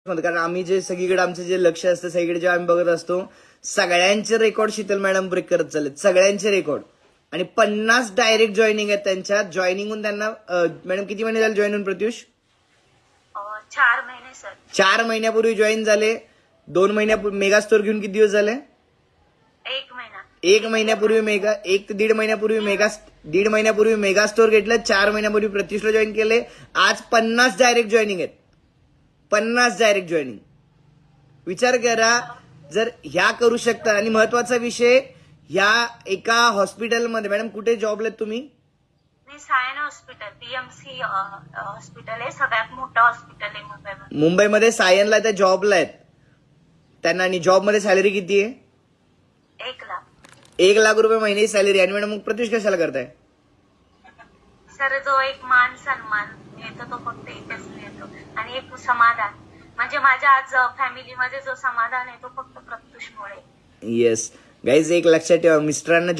कारण आम्ही जे सगळीकडे आमचं जे लक्ष असतं सगळीकडे जेव्हा आम्ही बघत असतो सगळ्यांचे रेकॉर्ड शीतल मॅडम ब्रेक करत चाललेत, सगळ्यांचे रेकॉर्ड. आणि 50 डायरेक्ट जॉईनिंग आहेत त्यांच्या. जॉईनिंग होऊन त्यांना मॅडम किती महिने झाले जॉईन होऊन प्रत्युष? 4 महिने सर. 4 महिन्यापूर्वी जॉईन झाले. 2 महिन्यापूर्वी मेगा स्टोर घेऊन किती दिवस झाले? 1 महिना. 1 महिन्यापूर्वी मेगा 1 ते 1.5 महिन्यापूर्वी दीड महिन्यापूर्वी मेगा स्टोर घेतलं. 4 महिन्यापूर्वी प्रत्युषला जॉईन केले. आज 50 डायरेक्ट जॉईनिंग आहेत. 50 डायरेक्ट जॉईनिंग. विचार करा जर ह्या करू शकता. आणि महत्वाचा विषय ह्या एका हॉस्पिटलमध्ये मॅडम कुठे जॉबला आहेत तुम्ही? सायन हॉस्पिटल पीएमसी हॉस्पिटल आहे, सगळ्यात मोठं हॉस्पिटल आहे मुंबईमध्ये. मुंबईमध्ये सायनला त्या जॉबला आहेत त्यांना. आणि जॉबमध्ये सॅलरी किती आहे? 1 लाख. 1 लाख रुपये महिन्याची सॅलरी. आणि मॅडम मग प्रत्युष कशाला करताय? सर जो एक मान सन्मान येतो तो फक्त इथेच मिळतो. आणि एक समाधान म्हणजे माझ्या आज फॅमिलीमध्ये जो समाधान आहे तो फक्त प्रत्युषमुळे. येस गाईज, एक लक्षात ठेवा, मिस्टरांना